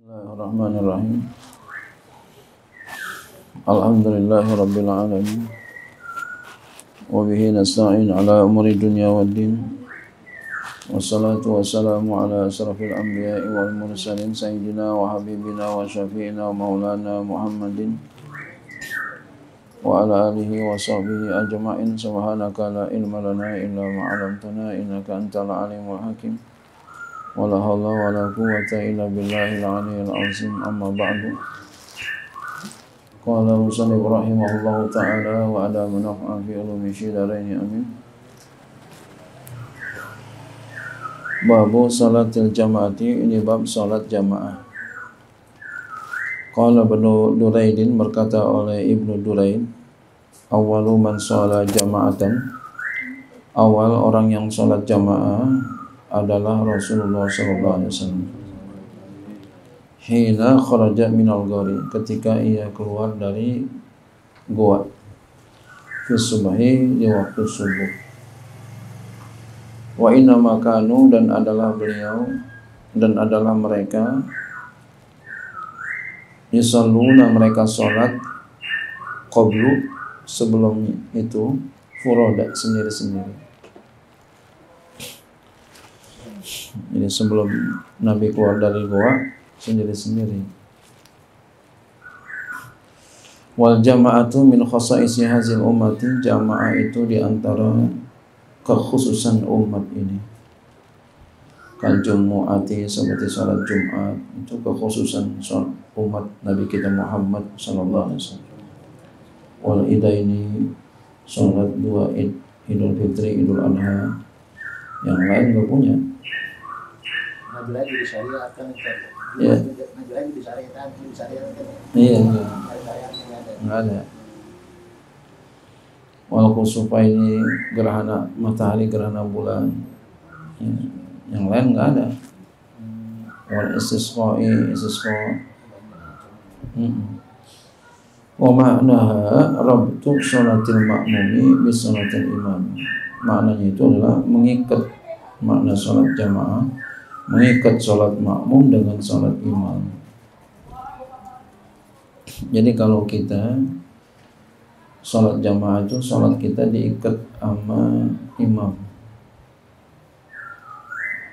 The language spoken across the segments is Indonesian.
Bismillahirrahmanirrahim. Alhamdulillahirabbil alamin. Wa bihi nasta'in ala umuri dunya waddin. Wassalatu wassalamu ala asrafil anbiya'i wal mursalin sayyidina wa habibina wa syafi'ina wa maulana Muhammadin wa ala alihi wa sahbihi ajma'in. Subhanaka la ilma lana illa ma 'allamtana innaka antal alimul hakim. Wala haula wala quwwata illa billahil aliyyil azim. Amma ba'du. Qala musannif rahimahullahu ta'ala wa ala manaf'a fi ulumi syidaraini amin. Babu salatil jamaati, ini bab salat jamaah. Qala Ibnu Duraidin, berkata oleh Ibnu Duraid, awwalu man shala jama'atan, awal orang yang salat jamaah adalah Rasulullah sallallahu alaihi wasallam. Hina kharaja minal ghari, ketika ia keluar dari gua, fi subhi, di waktu subuh. Wa inna makanu, dan adalah beliau dan adalah mereka, yusalluna, mereka salat, qablu, sebelum itu, furoda, sendiri-sendiri. Jadi sebelum Nabi keluar dari gua, sendiri-sendiri. Wal jama'atu min khasaisi hazil ummati, jamaah itu diantara kekhususan umat ini. Kal jumu'ati, seperti salat Jumat, itu kekhususan umat Nabi kita Muhammad sallallahu alaihi wasallam. Wal idaini, salat dua id, Idul Fitri, Idul Adha, yang lain enggak punya. Maju lagi di syariat kan, Ya. maju lagi di syariat kan. Iya, enggak ada. Wal kusufa, ini gerhana matahari, gerhana bulan. Ya. Yang lain enggak ada. Wal istisqa. Wa ma'naha rabtu sholatil ma'mumi bis sholatil imam. Maknanya itu adalah mengikat, makna sholat jamaah mengikat sholat makmum dengan sholat imam. Jadi kalau kita sholat jamaah itu, sholat kita diikat sama imam,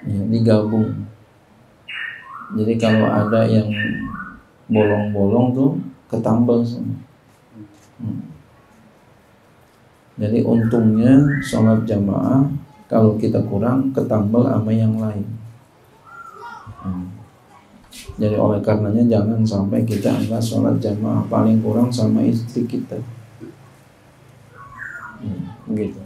ya, digabung. Jadi kalau ada yang bolong-bolong tuh ketambal semua. Jadi untungnya sholat jamaah, kalau kita kurang ketambal sama yang lain. Jadi oleh karenanya jangan sampai kita enggak sholat jamaah, paling kurang sama istri kita. Begitu.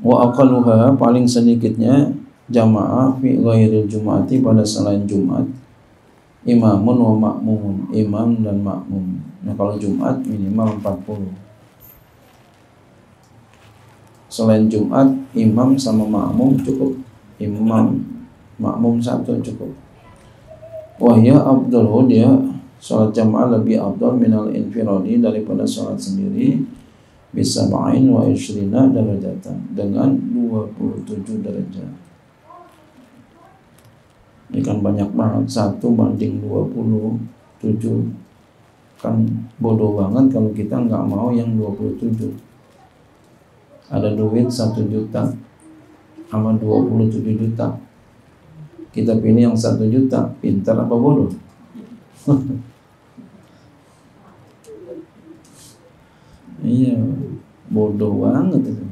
Wa aqalluha, paling sedikitnya jamaah fi ghairil jumu'ati, pada selain Jumat, imamun wa makmumun, imam dan makmum. Nah kalau Jumat minimal 40. Selain Jumat, imam sama makmum cukup. Imam, makmum satu cukup. Wahya afdalu, dia salat jamaah lebih afdal minal infiradi, daripada salat sendiri, bisa ma'in wa ishrina darajatan, dengan 27 derajat. Ini kan banyak banget, 1 banding 27. Kan bodoh banget kalau kita nggak mau yang 27. Ada duit 1 juta sama 27 juta, kita pilih yang 1 juta. Pintar apa bodoh? Iya, bodoh banget itu.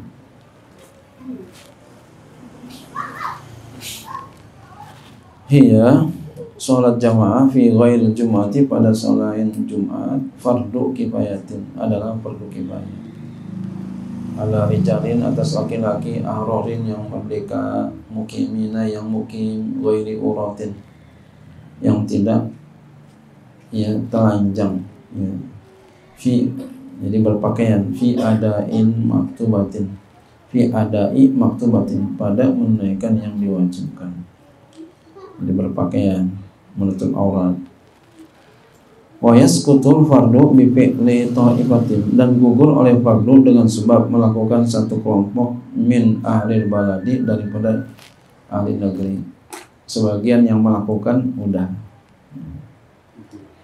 Iya, sholat jamaah fi ghairil jumu'ati, pada selain Jumat, fardu kifayatin, adalah fardu kifayah. Ala rijalin, atas laki-laki, ahrorin, yang merdeka, mukimina, yang mukim, ghairi uratin, yang tidak, ya, telanjang, ya. Fi, jadi berpakaian, fi adain maktubatin, fi adai maktubatin, pada menunaikan yang diwajibkan. Jadi berpakaian, menutup aurat. Wa yasqutul fardu bi fi'li ta'ifatin, dan gugur oleh fardu dengan sebab melakukan satu kelompok min ahli baladi, daripada ahli negeri. Sebagian yang melakukan udah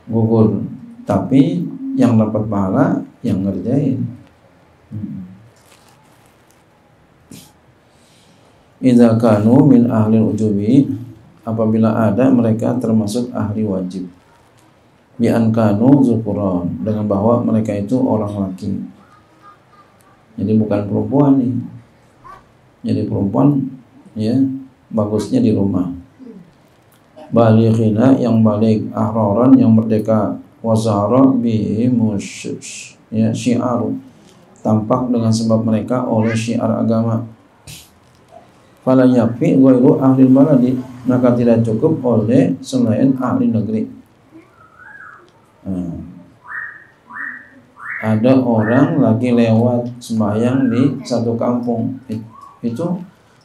gugur, tapi yang dapat pahala yang ngerjain. Idza kanu min ahli ujubi, apabila ada mereka termasuk ahli wajib. Bi an kanu zukuran, dengan bahwa mereka itu orang laki. Jadi bukan perempuan nih. Jadi perempuan ya bagusnya di rumah. Balighina, yang balik, ahroran, yang merdeka, wazahara bihi musyus, ya syiar, tampak dengan sebab mereka oleh syiar agama. Fala yakfi ghairu ahli baladi, maka tidak cukup oleh selain ahli negeri. Ada orang lagi lewat sembahyang di satu kampung, itu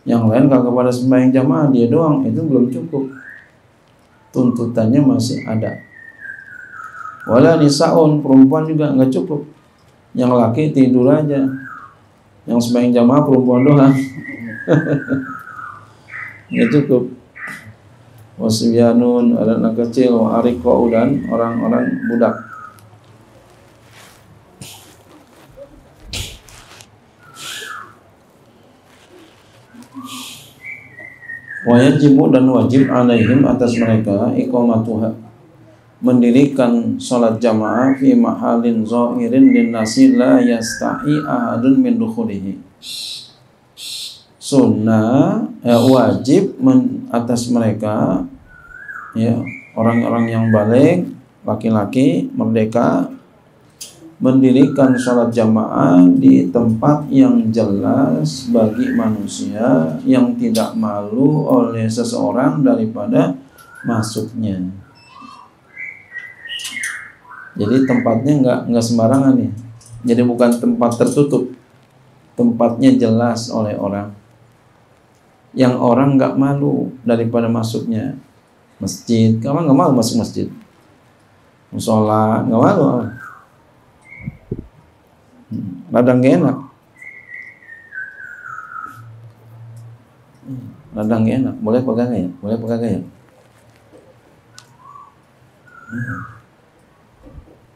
yang lain kagak pada sembahyang jamaah, dia doang, itu belum cukup, tuntutannya masih ada. Wala nisaun, perempuan juga nggak cukup, yang laki tidur aja, yang sembahyang jamaah perempuan doang. Nggak cukup. Wasibyanun, ada anak kecil, wa ariqau, dan orang-orang budak. Wa yajibu, dan wajib alaihim, atas mereka, iqamatuha, mendirikan salat jamaah fi mahalin zahirin linnasi la yastahi ahadun min dukhulihi. Sunnah wajib atas mereka, ya orang-orang yang balik, laki-laki merdeka, mendirikan sholat jamaah di tempat yang jelas bagi manusia, yang tidak malu oleh seseorang daripada masuknya. Jadi tempatnya nggak sembarangan ya. Jadi bukan tempat tertutup, tempatnya jelas oleh orang, yang orang nggak malu daripada masuknya. Masjid, kamu nggak malu masuk masjid. Musola nggak malu. Radang gak enak. Radang gak enak. Boleh pegang ya? Boleh pegang ya?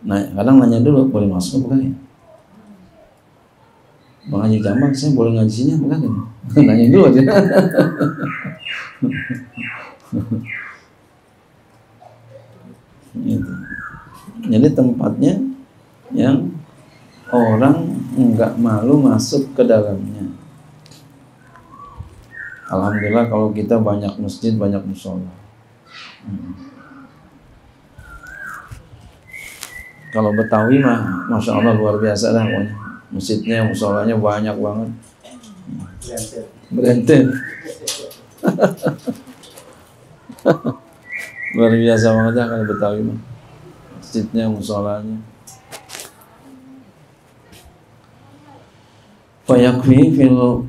Nah, kadang nanya dulu, boleh masuk pegang ya? Bang Haji Jamal, saya boleh ngaji sini pegang ya? Nanya dulu aja. Gitu. Jadi tempatnya yang orang enggak malu masuk ke dalamnya. Alhamdulillah kalau kita banyak masjid, banyak musola. Kalau Betawi mah, masya Allah luar biasa dah. Masjidnya, musolanya banyak banget. Berente. Luar biasa banget dah kalau Betawi mah. Masjidnya, musolanya. Fayakfi fil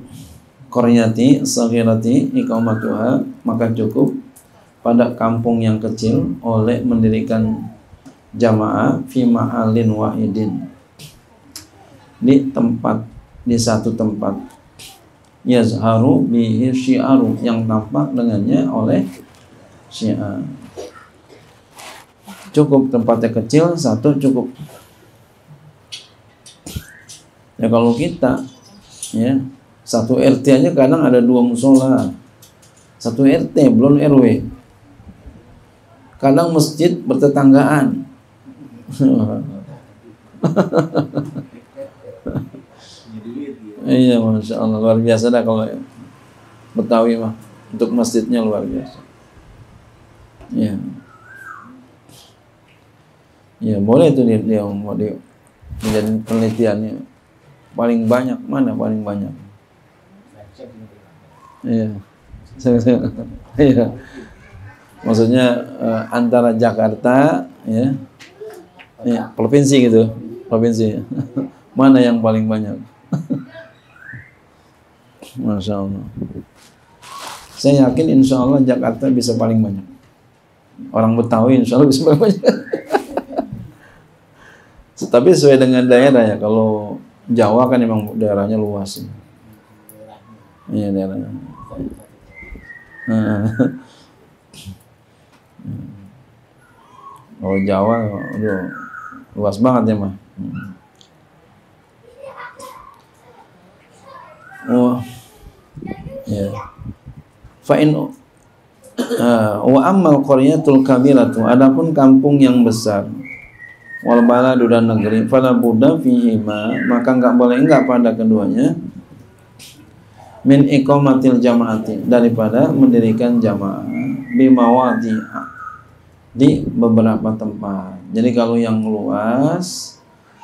qaryati saghirati iqamatuha, maka cukup pada kampung yang kecil oleh mendirikan jamaah fi ma'alin wahidin, di tempat, di satu tempat, yazharu bihi syi'aru, yang tampak dengannya oleh syiar. Cukup tempatnya kecil, satu cukup. Ya kalau kita ya satu RT aja kadang ada 2 musola, satu RT belum RW, kadang masjid bertetanggaan. Iya, masya Allah luar biasa dah kalau Betawi mah, untuk masjidnya luar biasa. Ya, ya boleh itu dia mau menjadi penelitiannya. Paling banyak mana paling banyak? Iya, iya. Maksudnya antara Jakarta, ya, provinsi gitu, provinsi. Mana yang paling banyak? Masya Allah. Saya yakin insya Allah Jakarta bisa paling banyak. Orang Betawi insya Allah bisa paling banyak. Tapi sesuai dengan daerah ya. Kalau Jawa kan memang daerahnya luas. Iya daerahnya. Kalau Jawa, aduh, luas banget ya mah. Oh, ya. Fa'in wa ammal qaryatul kabiratu, adapun kampung yang besar, wal baladu dan negeri, fala budda fihima, maka enggak pada keduanya, min iqamatil jamaati, daripada mendirikan jamaah bimawadi, di beberapa tempat. Jadi kalau yang luas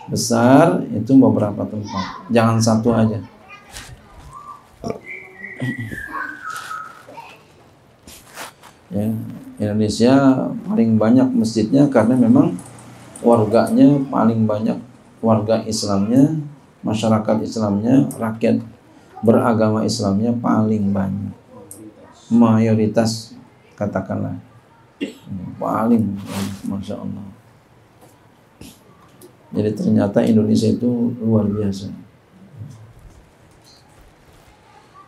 besar itu beberapa tempat, jangan satu aja. Ya, Indonesia paling banyak masjidnya karena memang warganya paling banyak, warga Islamnya, masyarakat Islamnya, rakyat beragama Islamnya paling banyak, mayoritas katakanlah, paling, masya Allah. Jadi ternyata Indonesia itu luar biasa.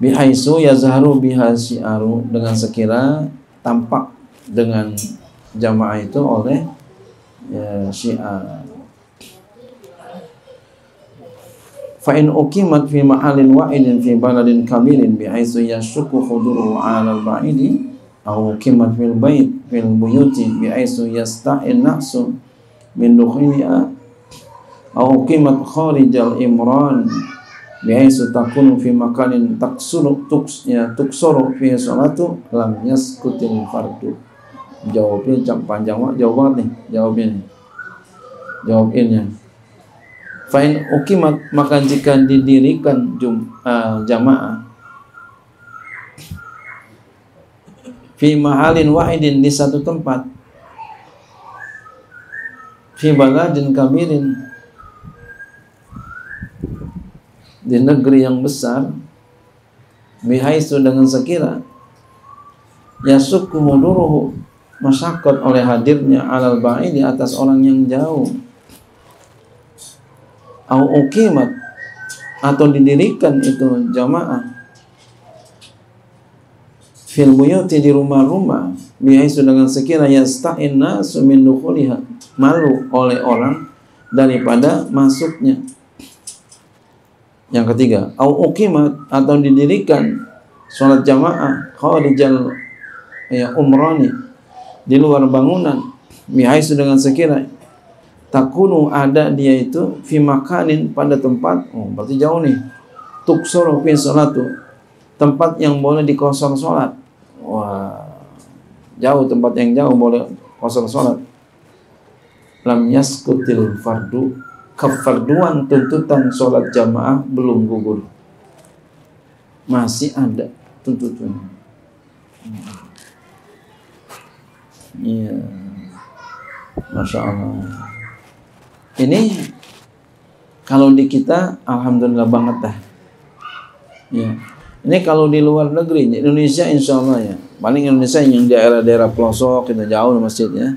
Bihaisu yazharu biha syi'aru, dengan sekira tampak dengan jamaah itu oleh ya, syiar. Fa in uqimat fi ma'alin wa'idin fi baladin kabirin bihaisu yashukku khuduru 'ala al-ba'idi aw uqimat fil bait fil buyuti bihaisu yasta'in nafsu min dukhiliha aw uqimat kharijal imran bihaisu takunu fi makanin tuksuru fi salatu lam yaskutil fardu. Jawabnya panjang banget, jauh banget nih jawabnya nih. Jawabinnya, fa'in ukimat, maka jika didirikan jamaah fi mahalin wahidin, di satu tempat, fi baladin kabirin, di negeri yang besar, bihaisu, dengan sekira yasukku muduruhu, masyakot oleh hadirnya, alal ba'i, di atas orang yang jauh, au uqimat, atau didirikan itu jamaah, fil buyuti, di rumah-rumah, bihaisu, dengan sekira yasta'in nasu min dukhuliha, malu oleh orang daripada masuknya. Yang ketiga, au uqimat, atau didirikan sholat jamaah kharijal ya umrani, di luar bangunan, bihaisu, dengan sekira takunu, ada dia itu, fi makanin, pada tempat, oh berarti jauh nih, tuksuru fi sholatu, tempat yang boleh dikosor sholat. Wah, jauh, tempat yang jauh boleh kosor sholat. Lam yaskutil fardu, kefarduan tuntutan sholat jamaah belum gugur, masih ada tuntutannya. Iya, masya Allah. Ini kalau di kita alhamdulillah banget dah. Ya, ini kalau di luar negeri, Indonesia insya Allah ya, paling Indonesia yang daerah-daerah pelosok itu jauh masjidnya,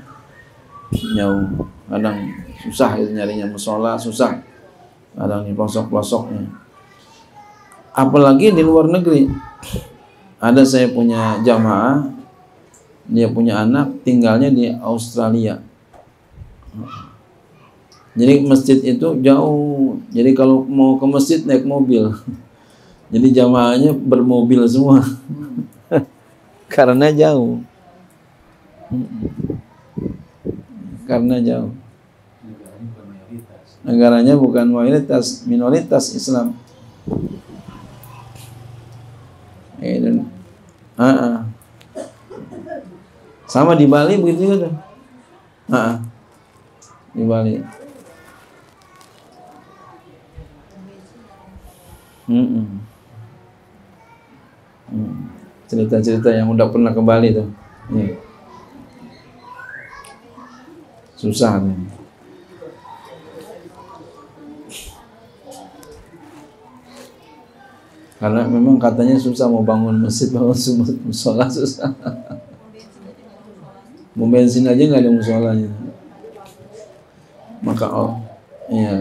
jauh, kadang susah itu nyarinya musola, susah kadang di pelosok-pelosoknya. Apalagi di luar negeri. Ada saya punya jamaah, dia punya anak tinggalnya di Australia. Jadi masjid itu jauh. Jadi kalau mau ke masjid naik mobil. Jadi jamaahnya bermobil semua. Karena jauh. Karena jauh. Negaranya bukan mayoritas, minoritas Islam. Sama di Bali begitu juga tuh. Di Bali. Cerita-cerita yang udah pernah ke Bali tuh. Susah nih. Karena memang katanya susah mau bangun masjid, bangun musola susah. Mau bensin aja nggak ada musolanya. Maka Iya.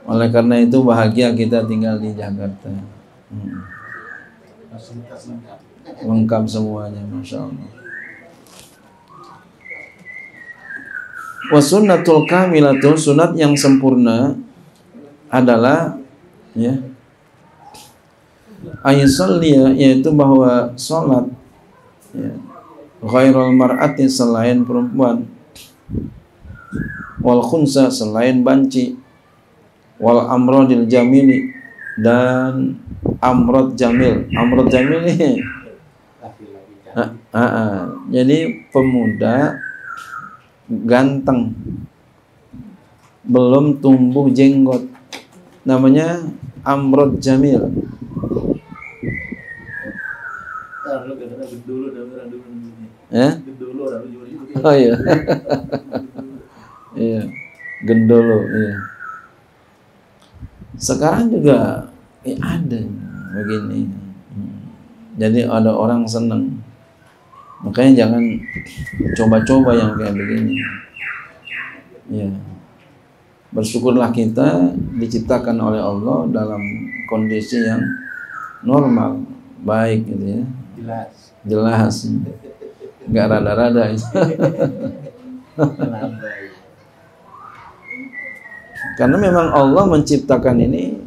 Oleh karena itu bahagia kita tinggal di Jakarta. Fasilitas lengkap. Lengkap semuanya, masya Allah. Wa sunnatul kamilatu, sunat yang sempurna adalah ya ayusalliya, yaitu bahwa sholat ya, ghairul mar'ati, selain perempuan, wal khunsa, selain banci, wal amrodil jamili, dan amrod jamil. Amrod jamil ini jadi pemuda ganteng belum tumbuh jenggot, namanya amrod jamil. Oh iya. Iya, gendolo. Iya. Sekarang juga ada begini. Jadi ada orang senang. Makanya jangan coba-coba yang kayak begini. Ya. Bersyukurlah kita diciptakan oleh Allah dalam kondisi yang normal, baik gitu ya. Jelas. Enggak rada-rada. Karena memang Allah menciptakan ini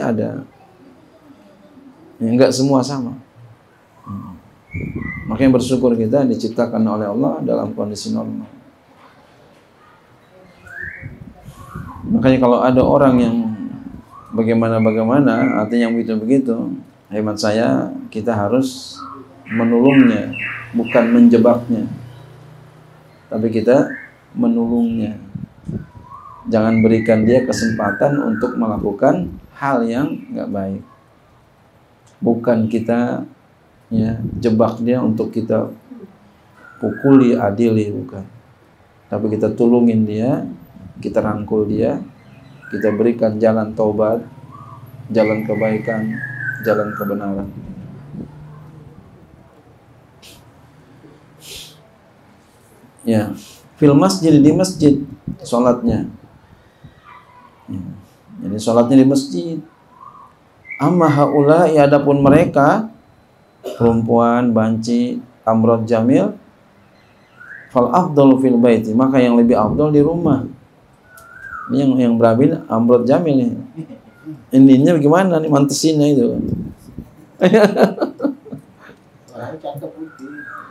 ada. Enggak semua sama. Makanya bersyukur kita diciptakan oleh Allah dalam kondisi normal. Makanya kalau ada orang yang bagaimana, artinya yang begitu-begitu, hemat saya kita harus menolongnya, bukan menjebaknya, tapi kita menolongnya. Jangan berikan dia kesempatan untuk melakukan hal yang nggak baik. Bukan kita ya jebak dia untuk kita pukuli, adili, bukan. Tapi kita tulungin dia, kita rangkul dia, kita berikan jalan taubat, jalan kebaikan, jalan kebenaran. Ya, fil masjid, di masjid sholatnya. Ya. Jadi sholatnya di masjid. Amma haula, ya adapun mereka perempuan, banci, amrod jamil, fal afdal fil baiti, maka yang lebih afdal di rumah. Ini yang berabin amrod jamil nih. Ininya bagaimana nih mantesinnya itu?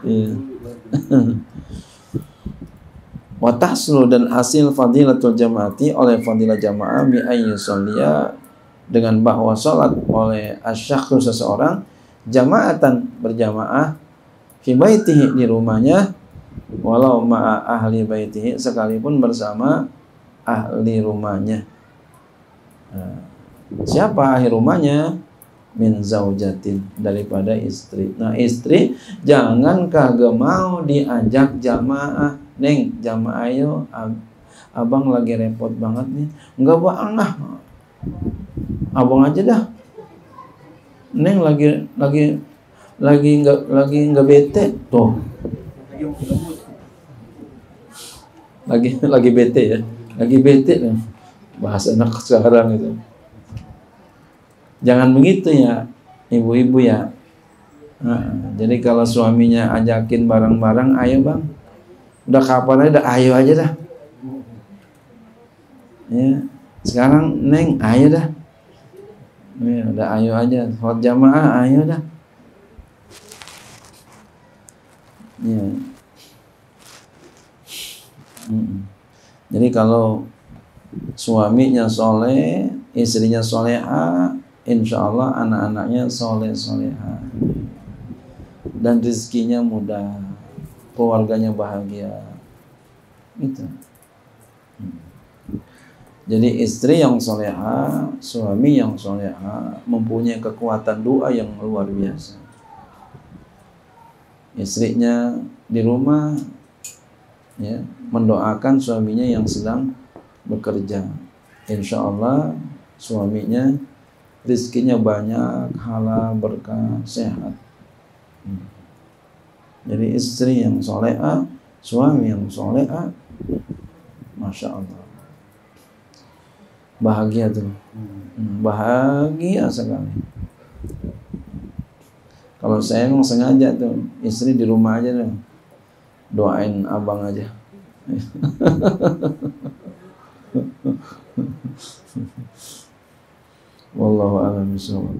Iya. Wa tahsulu, dan hasil fadilatul jamaati oleh fadilah jamaah bi ayyusalliya, dengan bahwa salat oleh asyakhsu seseorang jamaatan, berjamaah, fi baitihi, di rumahnya, walau ma'a ahli baitihi, sekalipun bersama ahli rumahnya. Nah, siapa ahli rumahnya? Min zaujatin, daripada istri. Nah, istri jangan kagak mau diajak jamaah. Neng, jamaah ayo, abang lagi repot banget nih. Enggak bang, abang aja dah. Neng lagi nggak bete tuh. Lagi bete ya. Lagi bete nih. Bahasa anak sekarang itu. Jangan begitu ya, ibu-ibu ya. Nah, jadi kalau suaminya ajakin bareng-bareng, ayo bang. Udah kapan aja, ayo aja dah. Ya, sekarang neng, ayo dah. Ya, udah ayo aja, sholat jamaah ayo dah. Ya. Jadi kalau suaminya soleh, istrinya soleha, insya Allah anak-anaknya soleh-soleha, dan rezekinya mudah, keluarganya bahagia. Itu. Jadi istri yang soleha, suami yang soleha, mempunyai kekuatan doa yang luar biasa. Istrinya di rumah ya, mendoakan suaminya yang sedang bekerja. Insya Allah suaminya rezekinya banyak, halal, berkah, sehat. Jadi istri yang soleha, suami yang soleha, masya Allah. bahagia tuh. Bahagia sekali. Kalau saya emang sengaja tuh, istri di rumah aja tuh, doain abang aja. Wallahu a'lam bishawab.